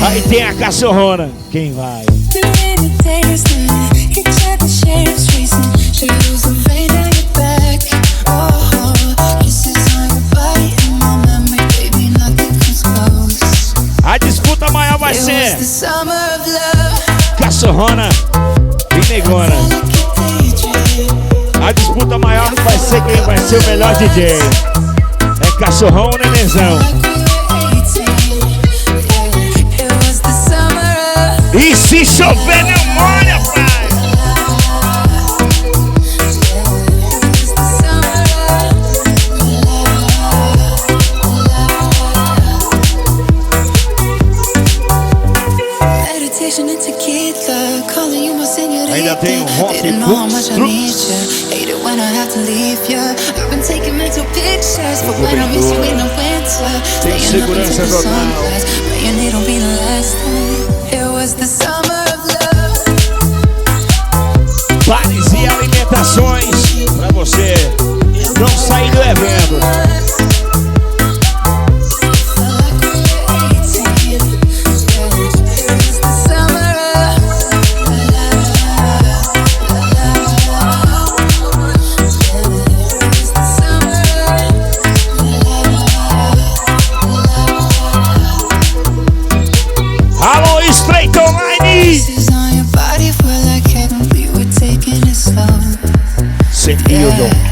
Aí tem a cachorrona. Quem vai? A disputa maior vai ser cachorrona e negona. A disputa maior vai ser quem vai ser o melhor DJ. É cachorrão ou nenenzão? E se chover não molha, pai. Ainda tem um rock tem segurança total. Bares e alimentações pra você não sair do evento. Alô, Estreito Online! Senildo.